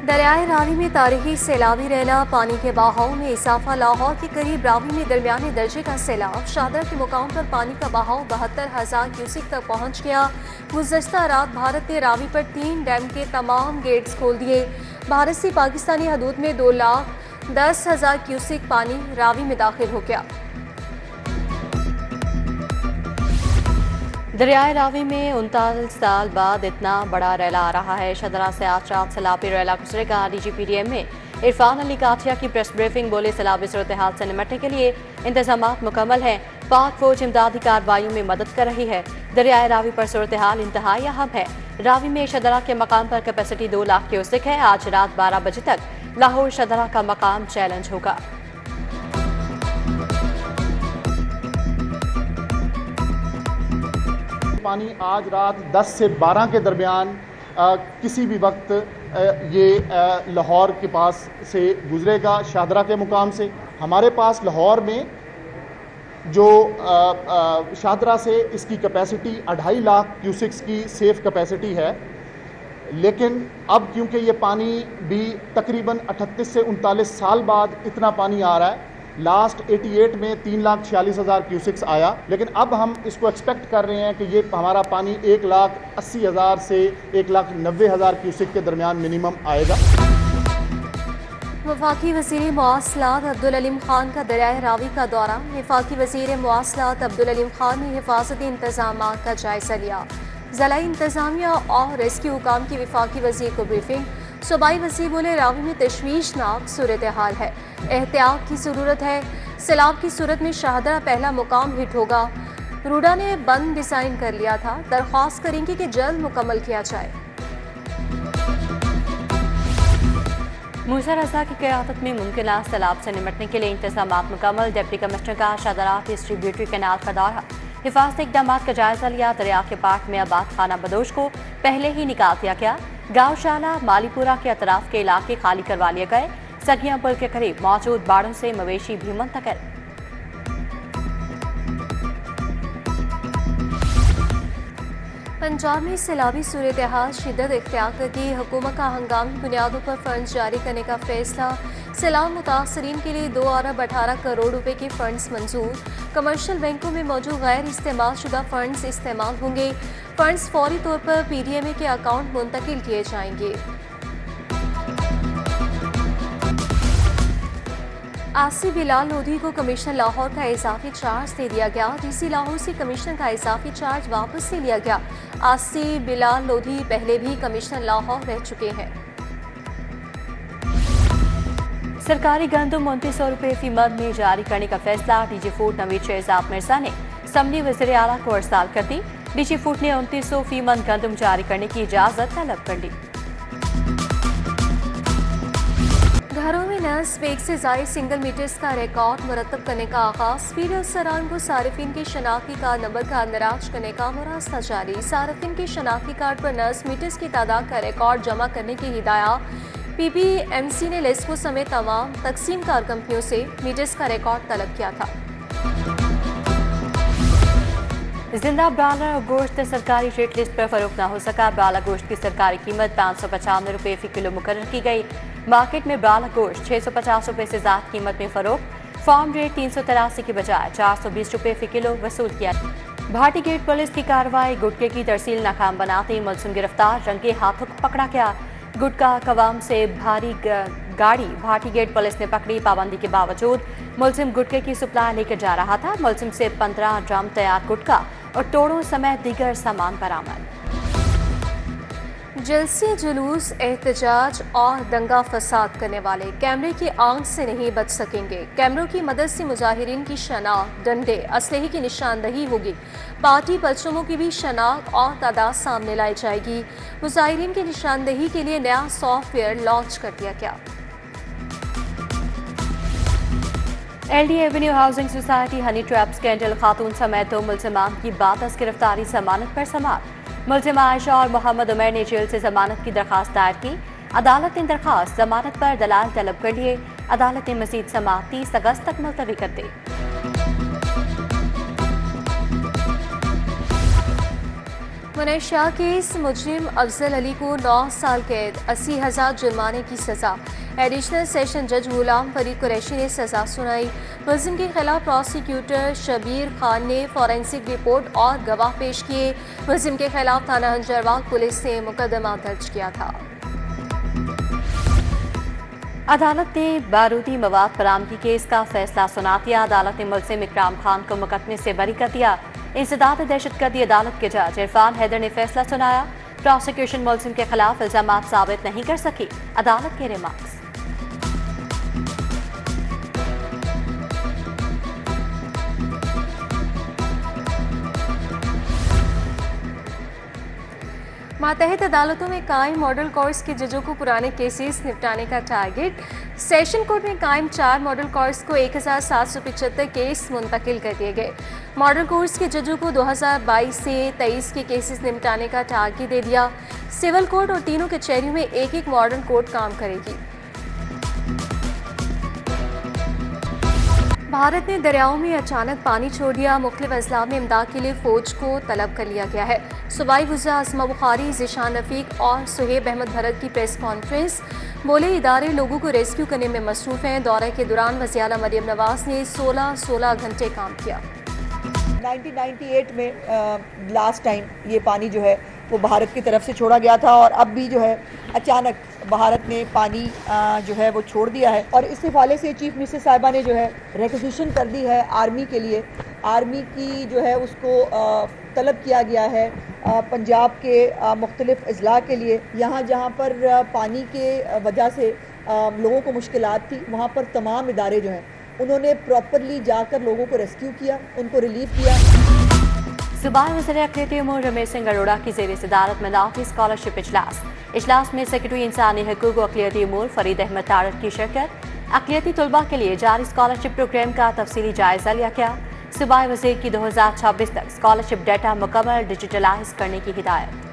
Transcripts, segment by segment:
दरियाए रावी में तारीखी सैलाबी रहना, पानी के बहाव में इजाफा। लाहौर के करीब रावी में दरमियाने दर्जे का सैलाब। शाहदरा के मुकाम पर पानी का बहाव 72,000 क्यूसिक तक पहुंच गया। गुज़श्ता रात भारत ने रावी पर 3 डैम के तमाम गेट्स खोल दिए। भारत से पाकिस्तानी हदूद में 2,10,000 क्यूसिक पानी रावी में दाखिल हो गया। दरियाए रावी में 39 साल बाद इतना बड़ा रैला आ रहा है। शदरा से आज रात सैलाबी रैला गुजरेगा। DGPDM में इरफान अली काठिया की प्रेस ब्रीफिंग। बोले सैलाबी सूरत हाल से निपटने के लिए इंतजाम मुकम्मल हैं। पाक फौज इमदादी कार्रवाई में मदद कर रही है। दरियाए रावी पर सूरत हाल इंतहाई अहम है। रावी में शदरा के मकाम पर कैपेसिटी 2 लाख क्यूसिक है। आज रात 12 बजे तक लाहौर शदरा का मकाम चैलेंज होगा। पानी आज रात 10 से 12 के दरमियान किसी भी वक्त ये लाहौर के पास से गुजरेगा। शाहदरा के मुकाम से हमारे पास लाहौर में जो शाहदरा से इसकी कैपेसिटी 2.5 लाख क्यूसिक्स की सेफ कैपेसिटी है, लेकिन अब क्योंकि ये पानी भी तकरीबन 38 से 39 साल बाद इतना पानी आ रहा है। लास्ट 88 में 3,46,000 क्यूसिक्स आया, लेकिन अब हम इसको एक्सपेक्ट कर रहे हैं कि ये हमारा पानी 1,80,000 से 1,90,000 क्यूसिक के दरमियान मिनिमम आएगा। वफाकी वज़ीर मवासलात अब्दुल अलीम खान का दरियाए रावी का दौरा। वफाकी वज़ीर मवासलात अब्दुल अलीम खान ने हिफाजती इंतजाम का जायजा लिया। ज़िला इंतजामिया और रेस्क्यू हुकाम की वफाकी वज़ीर को ब्रीफिंग। सूबाई वज़ीर बोले रावी में तशवीशनाक सूरत हाल है, एहतियात की ज़रूरत है। सैलाब की सूरत में शाहदरा पहला मुकाम हिट होगा। रूडा ने बंद डिज़ाइन कर लिया था, दरख्वास्त करेंगे कि जल्द मुकम्मल किया जाए। मूसा रज़ा की क़यादत में मुमकिन सैलाब से निपटने के लिए इंतजाम मुकम्मल। डिप्टी कमिश्नर का शाहदरा डिस्ट्रीब्यूटरी कैनाल का दौरा। हिफाजती इक़दाम का जायजा लिया। दरिया के पाट में आबाद खाना बदोश को पहले ही निकाल दिया गया। गाँवशाला मालीपुरा के अतराफ के इलाके खाली करवा लिए गए। सगिया पुल के करीब मौजूद बाड़ों से मवेशी भी मुंतकिल। पंजाब में सैलाबी सूरत हाल शिद्दत इख्तियार करती। हुकूमत का हंगामी बुनियादों पर फंड्स जारी करने का फैसला। सैलाब मुतासरीन के लिए 2 अरब 18 करोड़ रुपए के फंड्स मंजूर। कमर्शियल बैंकों में मौजूद गैर इस्तेमाल शुदा फंड्स इस्तेमाल होंगे। फंड्स फौरी तौर पर PDMA के अकाउंट मुंतकिल किए जाएंगे। आसिफ बिलाल लोधी को कमिश्नर लाहौर का इजाफी चार्ज दे दिया गया। DC लाहौर से कमिश्नर का इजाफी चार्ज वापस ले लिया गया। आसिफ बिलाल लोधी पहले भी कमिश्नर लाहौर रह चुके हैं। सरकारी गंदम 2900 रुपये फी मद में जारी करने का फैसला। DG फूड नवीद शहजाद मिर्जा ने असम्बली वज़ीर आला को अरसाल कर दी। DG फूड ने 2900 फी मद गंदम जारी करने की इजाज़त तलब कर ली। घरों में नस्ब 1 से ज़ायद सिंगल मीटर्स का रिकॉर्ड मुरतब करने का आगाज़। पीर अफसरान को सारिफिन के शनाख्ती कार्ड नंबर का अंदराज करने का मुरास्ता जारी। सारिफिन के शनाख्ती कार्ड पर नस्ब मीटर्स की तादाद का रिकॉर्ड जमा करने की हिदायत। PPMC ने लेस्को समेत तमाम तकसीम कार कंपनियों से मीटर्स का रिकॉर्ड तलब किया था। जिंदा ब्रायलर और गोश्त सरकारी रेट लिस्ट पर फरोख्त न हो सका। ब्रायलर गोश्त की सरकारी कीमत 595 रुपये फी किलो मुकर्रर की गई। मार्केट में ब्रायलर गोश्त 650 रुपये से ज़्यादा कीमत में फरोख्त। फार्म रेट 383 की बजाय 420 रुपये फी किलो वसूल किया। भाटी गेट पुलिस की कार्रवाई। गुटके की तरसील नाकाम बनाते मुलजिम गिरफ्तार। रंगे हाथों पकड़ा गया। गुटका कवाम से भारी गाड़ी भाटी गेट पुलिस ने पकड़ी। पाबंदी के बावजूद मुलजिम गुटके की सप्लाई लेकर जा रहा था। मुलजिम से 15 ड्रम तैयार गुटका और तोड़ों समेत दीगर सामान बरामद। जलसे, जुलूस, एहतजाज और दंगा फसाद करने वाले कैमरे की आंख से नहीं बच सकेंगे। कैमरों की मदद से मुजाहिरीन की शनाख्त, डंडे, असलहे की निशानदही होगी। पार्टी परचमों की भी शनाख्त और तादाद सामने लाई जाएगी। मुजाहिरीन की निशानदही के लिए नया सॉफ्टवेयर लॉन्च कर दिया गया। LD Avenue housing society honey trap scandal. खातून समेत 2 मुलजिमान की बादस गिरफ्तारी, जमानत पर समाअत। मुलजिम आयशा और मोहम्मद उमर ने जेल से जमानत की दरखास्त दायर की। अदालत ने दरखास्त जमानत पर दलाल तलब कर लिए। अदालत ने मजीद समाअत 30 अगस्त तक मुलतवी कर दी। मनीषा केस मुजरिम अफजल अली को 9 साल कैद 80,000 जुर्माने की सजा। एडिशनल सेशन जज गुलाम फरीद कुरैशी ने सजा सुनाई। मुलजिम के खिलाफ प्रोसिक्यूटर शबीर खान ने फॉरेंसिक रिपोर्ट और गवाह पेश किए। मुलजिम के खिलाफ थाना हंजरवाग पुलिस ने मुकदमा दर्ज किया था। अदालत ने बारूदी मवाद बरामदगी केस का फैसला सुना दिया। अदालत ने मुलजिम इकराम खान को मुकदमे से बरी कर दिया। इंसदाद दहशतगर्दी अदालत के जज इरफान हैदर ने फैसला सुनाया। प्रोसिक्यूशन मुलजिम के खिलाफ इल्जामात साबित नहीं कर सकी। अदालत के रिमार्क्स। मातहत अदालतों में कायम मॉडल कोर्स के जजों को पुराने केसेस निपटाने का टारगेट। सेशन कोर्ट में कायम 4 मॉडल कोर्स को 1775 केस मुंतकिल कर दिए गए। मॉडल कोर्स के जजों को 2022 से 23 के केसेस निपटाने का टारगेट दे दिया। सिविल कोर्ट और तीनों कचहरियों में एक मॉडल कोर्ट काम करेगी। भारत ने दरियाओं में अचानक पानी छोड़ दिया। मुख्तलिफ अजला में इमदाद के लिए फौज को तलब कर लिया गया है। सूबाई वज़ीर आसमा बुखारी, ज़ीशान रफ़ीक और सुहेब अहमद भरत की प्रेस कॉन्फ्रेंस। बोले इदारे लोगों को रेस्क्यू करने में मसरूफ़ हैं। दौरे के दौरान वज़ीर आला मरियम नवाज़ ने 16 घंटे काम किया। 1998 में लास्ट टाइम ये पानी जो है वो भारत की तरफ से छोड़ा गया था और अब भी जो है अचानक भारत ने पानी जो है वो छोड़ दिया है। और इस हवाले से चीफ मिनिस्टर साहिबा ने जो है रिक्वेजिशन कर दी है आर्मी के लिए। आर्मी की जो है उसको तलब किया गया है पंजाब के मुख्तलिफ अजला के लिए। यहाँ जहाँ पर पानी के वजह से लोगों को मुश्किलात थी वहाँ पर तमाम इदारे जो हैं उन्होंने प्रॉपरली जाकर लोगों को रेस्क्यू किया, उनको रिलीफ किया। सूबाई वज़ीर अक़लियती उमूर रमेश सिंह अरोड़ा की ज़ेर सदारत में नाफी स्कॉलरशिप इजलास में सेक्रेटरी इंसानी हकूक़ व अक़लियती उमूर फरीद अहमद तारड़ की शिरकत। अक़लियती तलबा के लिए जारी स्कॉलरशिप प्रोग्राम का तफसीली जायजा लिया गया। सूबाई वज़ीर की 2026 तक स्कॉलरशिप डाटा मुकम्मल डिजिटलाइज करने की हिदायत।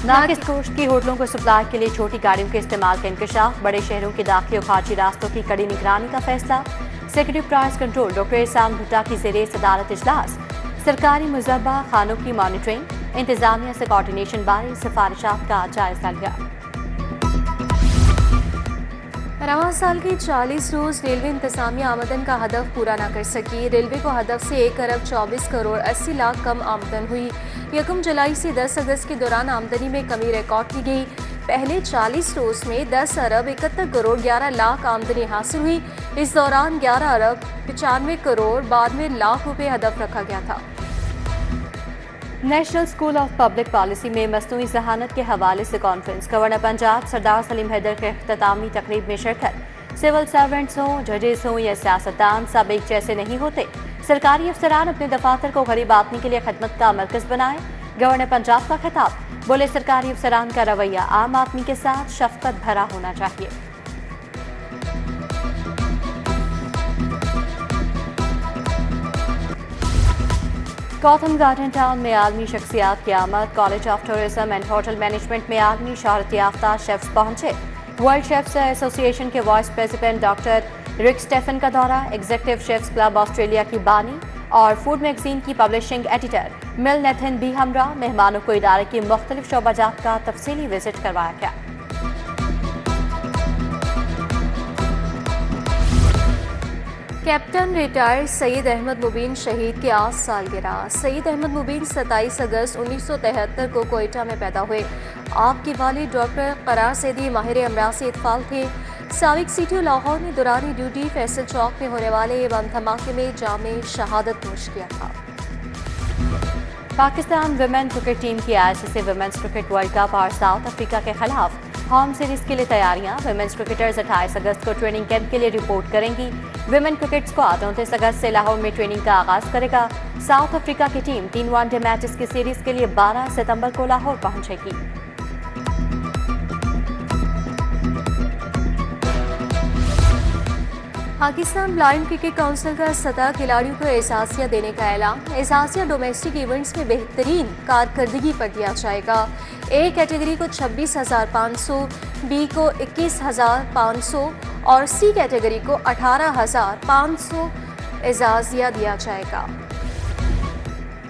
नाकिस गोश्त की होटलों को सप्लाई के लिए छोटी गाड़ियों के इस्तेमाल का इंकशाफ। बड़े शहरों के दाखिली और खारजी रास्तों की कड़ी निगरानी का फैसला। सेक्रेटरी प्राइस कंट्रोल डॉक्टर एहसान भुट्टा की ज़ेर सदारत इजलास। सरकारी मुज़ब्बा खानों की मॉनिटरिंग, इंतजामिया से कोऑर्डिनेशन बारे सिफारिशात का जायजा लिया। रवां साल के 40 रोज रेलवे इंतजामिया आमदन का हदफ पूरा न कर सकी। रेलवे को हदफ से 1 अरब 24 करोड़ 80 लाख कम आमदन हुई। 1 जुलाई से 10 अगस्त के दौरान आमदनी में कमी रिकॉर्ड की गई। पहले 40 रोज में 10 अरब 71 करोड़ 11 लाख आमदनी हासिल हुई। इस दौरान 11 अरब 95 करोड़ 92 लाख रुपए हदफ रखा गया था। National school of public policy में मसनूई जहानत के हवाले से कॉन्फ्रेंस। गवर्नर पंजाब सरदार सलीम हैदर के इख्तितामी तकरीब में शिरकत। सिविल सर्वेंट्स हों, जजेस हों या सियासतदान, सब एक जैसे नहीं होते। सरकारी अफसरान अपने दफातर को गरीब आदमी के लिए खदमत का मरकज बनाए। गवर्नर पंजाब का खिताब। बोले सरकारी अफसरान का रवैया आम आदमी के साथ शफकत भरा होना चाहिए। गौतम गार्डन टाउन में आलमी शख्सियात की आमद। College of tourism and hotel management में आलमी शोहरत याफ्ता शेफ्स पहुंचे। वर्ल्ड शेफ्स एसोसिएशन के वाइस प्रेसिडेंट डॉक्टर रिक स्टेफन का दौरा। एग्जीक्यूटिव शेफ्स क्लब ऑस्ट्रेलिया की बानी और फूड मैगजीन की पब्लिशिंग एडिटर मिल नेथन भी हमरा। मेहमानों को इदारे की मुख्तलिफ शोबाजात का तफसीली विजिट करवाया गया। कैप्टन रिटायर्ड सईद अहमद मुबीन शहीद की आज सालगिरह। सईद अहमद मुबीन 27 अगस्त 1973 को कोयटा में पैदा हुए। आपके वालिद डॉक्टर करार सैदी माहिर अमराज से इत्फाल थे। साबिक सीटीओ लाहौर ने दौरानी ड्यूटी फैसल चौक में होने वाले बम धमाके में जामे शहादत नोश किया था। पाकिस्तान विमेन क्रिकेट टीम की ICC women's cricket world cup और साउथ अफ्रीका के खिलाफ होम सीरीज के लिए तैयारियां। विमेंस क्रिकेटर्स 28 अगस्त को ट्रेनिंग कैंप के लिए रिपोर्ट करेंगी। विमेन क्रिकेट स्क्वाड 29 अगस्त से लाहौर में ट्रेनिंग का आगाज करेगा। साउथ अफ्रीका की टीम 3 वनडे मैचेस की सीरीज के लिए 12 सितंबर को लाहौर पहुंचेगी। पाकिस्तान ब्लाइंड क्रिकेट काउंसिल का सतह खिलाड़ियों को एहसासिया देने का ऐलान। एहसासिया डोमेस्टिक इवेंट्स में बेहतरीन कारकर्दगी पर दिया जाएगा। ए कैटेगरी को 26,500, बी को 21,500 और सी कैटेगरी को 18,500 एजाजिया दिया जाएगा।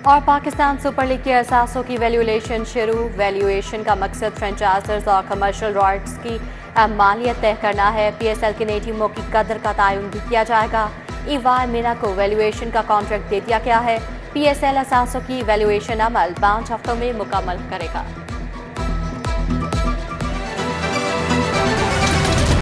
और पाकिस्तान सुपर लीग के असासों की वैल्यूएशन शुरू। वैल्यूएशन का मकसद फ्रेंचाइजर्स और कमर्शियल राइट्स की मालियत तय करना है। PSL के नई टीमों की कदर का तयन भी किया जाएगा। EY मीना को वैल्यूएशन का कॉन्ट्रैक्ट दे दिया गया है। PSL असासों की वैल्यूएशन अमल 5 हफ्तों में मुकम्मल करेगा।